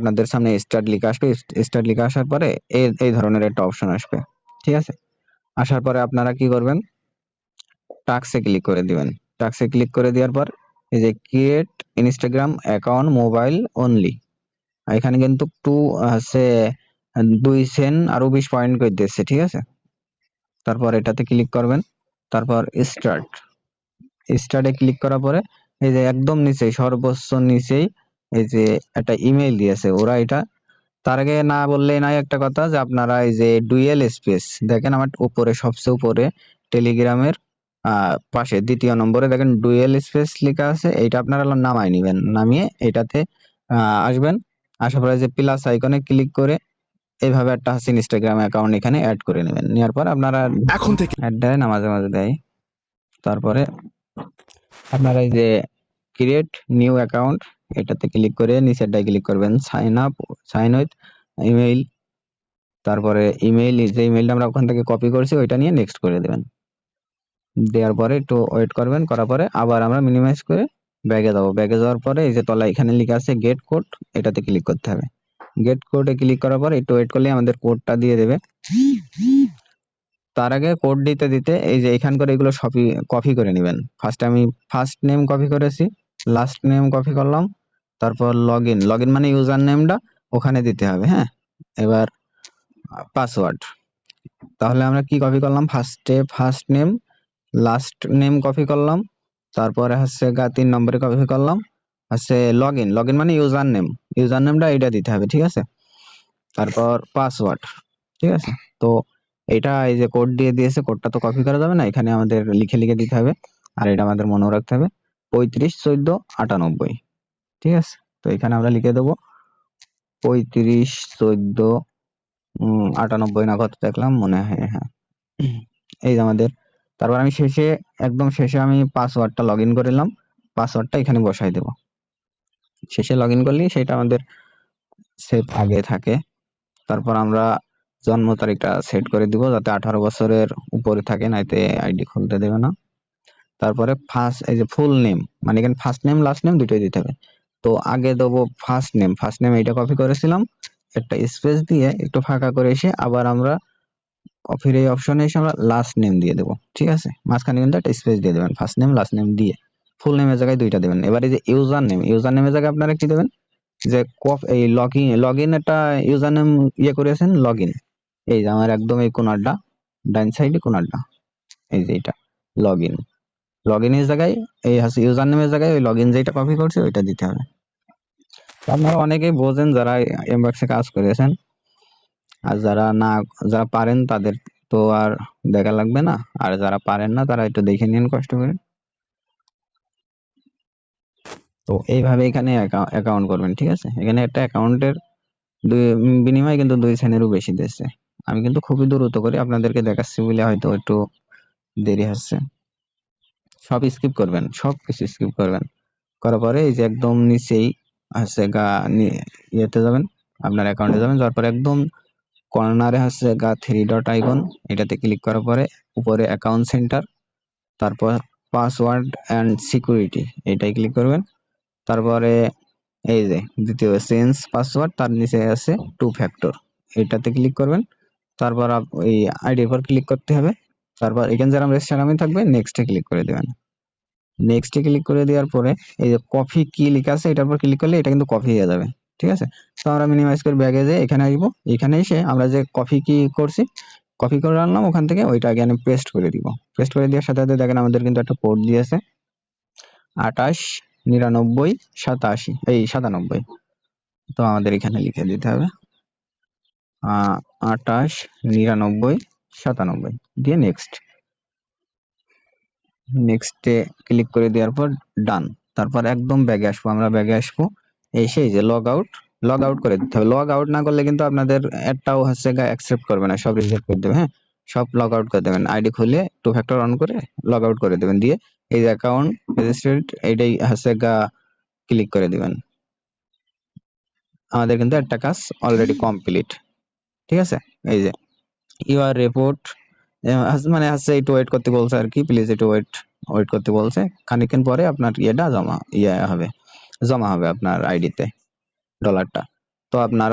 আপনাদের সামনে স্টার্ট লিখে আসবে। স্টার্ট লিখে আসার পরে এই ধরনের একটা অপশন আসবে, ঠিক আছে। আসার পরে আপনারা কি করবেন, টাস্কে ক্লিক করে দিবেন। টাস্কে ক্লিক করে দেওয়ার পর এই যে create Instagram account mobile only, এখানে কিন্তু হচ্ছে 2 সেন্ট আরো 20 পয়েন্ট করে দিচ্ছে, ঠিক আছে। তারপর এটাতে ক্লিক করবেন, তারপর স্টার্টে ক্লিক করার পরে এই যে একদম নিচে সর্বোচ্চ নিচেই এই যে একটা ইমেল দিয়েছে ওরা। এটা তার আগে না বললেই নাই একটা কথা, যে আপনারা এই যে ডুয়েল স্পেস দেখেন আমার উপরে সবচেয়ে উপরে টেলিগ্রামের পাশে 2য় নম্বরে দেখেন ডুয়েল স্পেস লেখা আছে, এইটা আপনারা নামাই নিবেন। নামিয়ে এটাতে আসবেন, আসার পরে যে প্লাস আইকনে ক্লিক করে এইভাবে একটা হচ্ছে ইনস্টাগ্রাম অ্যাকাউন্ট এখানে অ্যাড করে নেবেন। নেওয়ার পর আপনারা এখন থেকে অ্যাড দেয় না, মাঝে মাঝে দেয়। তারপরে আপনারা এই যে ক্রিয়েট নিউ অ্যাকাউন্ট এটাতে ক্লিক করে নিচেরটায় ক্লিক করবেন সাইন উইথ ইমেইল। তারপরে ইমেইল, যে ইমেইলটা আমরা ওখান থেকে কপি করছি ওইটা নিয়ে নেক্সট করে দেবেন। দেওয়ার পরে একটু ওয়েট করবেন, করার পরে আবার আমরা মিনিমাইজ করে ব্যাগে যাবো। ব্যাগে যাওয়ার পরে এই যে তলায় এখানে লেখা আছে গেট কোড, এটাতে ক্লিক করতে হবে। গেট কোডে ক্লিক করার পরে একটু ওয়েট করলে আমাদের কোডটা দিয়ে দেবে। তার আগে কোড দিতে দিতে এই যে এখান করে এগুলো সবই কপি করে নেবেন। ফার্স্টে আমি ফার্স্ট নেম কপি করেছি, লাস্ট নেম কপি করলাম, তারপর লগইন মানে ইউজার নেমটা ওখানে দিতে হবে, হ্যাঁ। এবার পাসওয়ার্ড, তাহলে আমরা কি কপি করলাম, ফার্স্টে first name, last name copy করলাম, তারপরে হচ্ছে 3 নম্বরে কপি করলাম হচ্ছে লগইন মানে ইউজার নেমটা এটা দিতে হবে, ঠিক আছে। তারপর পাসওয়ার্ড, ঠিক আছে। তো এটা এই যে কোড দিয়ে দিয়েছে, কোডটা তো কপি করা যাবে না, এখানে আমাদের লিখে লিখে দিতে হবে। আর এটা আমাদের মনে রাখতে হবে 351498, ঠিক আছে। তো এখানে আমরা লিখে দেবো 351498 না কত দেখলাম মনে হয়, হ্যাঁ এই যে আমাদের। তারপর আমি একদম শেষে আমি পাসওয়ার্ডটা লগ ইন করে নিলাম, পাসওয়ার্ডটা এখানে বসাই দেবো। শেষে লগ ইন করলেই সেটা আমাদের সেভ আগে থাকে। তারপর আমরা জন্ম তারিখটা সেট করে দিব যাতে 18 বছরের উপরে থাকে, নাইতে আইডি খুলতে দেবে না। তারপরে এই যে ফুল নেম মানে এখানে ফার্স্ট নেম লাস্ট নেম দুটোই দিতে হবে। তো আগে দেবো ফার্স্ট নেম এইটা কপি করেছিলাম, একটা স্পেস দিয়ে একটু ফাঁকা করে এসে আবার আমরা কপির এই অপশনে এসে আমরা লাস্ট নেম দিয়ে দেবো, ঠিক আছে। মাঝখানে কিন্তু একটা স্পেস দিয়ে দেবেন, ফার্স্ট নেম লাস্ট নেম দিয়ে ফুল নেমের জায়গায় দুইটা দেবেন। এবার এই যে ইউজার নেমের জায়গায় আপনারা কি দেবেন, যে এই লগ ইন একটা ইউজার নেম করেছেন লগ ইন, এই যে আমার একদম এই কোনারটা ডান সাইডে কোনারটা এই যে এটা লগ ইনের জায়গায় এই হচ্ছে ইউজার নেমের জায়গায় ওই লগ ইন যেটা কপি করছে ওইটা দিতে হবে। আপনারা অনেকেই বোঝেন যারা এমবক্সে কাজ করেছেন, আর যারা পারেন তাদের তো আর দেখা লাগবে না, আর যারা পারেন না তারা একটু দেখে নিন কষ্ট করে। তো এইভাবে এখানে অ্যাকাউন্ট করবেন, ঠিক আছে। এখানে একটা অ্যাকাউন্টের বিনিময়ে কিন্তু 2 সেন্টেরও বেশি দিচ্ছে। আমি কিন্তু খুবই দ্রুত করে আপনাদেরকে দেখাচ্ছি বলে হয়তো একটু দেরি হচ্ছে। সব স্কিপ করবেন, সব কিছু স্কিপ করবেন, করার পরে এই যে একদম নিচেই হচ্ছে ইয়েতে যাবেন, আপনার অ্যাকাউন্টে যাবেন, যাওয়ার পরে একদম কর্নারে হচ্ছে 3 ডট আইকন, এটাতে ক্লিক করার পরে উপরে অ্যাকাউন্ট সেন্টার, তারপর পাসওয়ার্ড অ্যান্ড সিকিউরিটি এটাই ক্লিক করবেন। তারপরে এই যে দ্বিতীয় চেঞ্জ পাসওয়ার্ড, তার নিচে আছে 2 ফ্যাক্টর, এটাতে ক্লিক করবেন। তারপর এই আইডির উপর ক্লিক করতে হবে। তারপর এখানে যারা রেজিস্টার থাকবে নেক্সটে ক্লিক করে দেবেন। নেক্সটে ক্লিক করে দেওয়ার পরে এই যে কপি কি লেখা আছে এটার উপর ক্লিক করলে এটা কিন্তু কপি হয়ে যাবে, ঠিক আছে। তো আমরা মিনিমাইজ করে ব্যাগে যেয়ে এখানে আসবো, এখানে এসে আমরা যে কপি কি করছি কপি করে আনলাম ওখান থেকে, ওইটা এখানে পেস্ট করে দিব। পেস্ট করে দেওয়ার সাথে সাথে দেখেন আমাদের কিন্তু একটা কোড দিয়েছে 28 99 87 তো আমাদের এখানে লিখে দিতে হবে 28 99 97 দিয়ে নেক্সটে ক্লিক করে দেওয়ার পর ডান। তারপর একদম ব্যাগে আসবো, আমরা ব্যাগে আসবো, এসে যে লগ আউট করে দিতে হবে। লগ আউট না করলে কিন্তু আপনাদের একটাও হচ্ছে অ্যাকসেপ্ট করবে না, সব রিজেক্ট করে দেবে, হ্যাঁ। সব লগ আউট করে দেবেন, আইডি খুলে 2 ফ্যাক্টর অন করে লগ আউট করে দেবেন, দিয়ে এই যে অ্যাকাউন্ট রেজিস্টার্ড এইটাই হচ্ছে ক্লিক করে দিবেন। আমাদের কিন্তু একটা কাজ অলরেডি কমপ্লিট, ঠিক আছে। এই যে ইউআর রিপোর্ট মানে হচ্ছে একটু ওয়েট করতে বলছে আর কি, প্লিজ একটু ওয়েট করতে বলছে। খানিকক্ষণ পরে আপনার জমা হবে আপনার আইডিতে ডলারটা। তো আপনারা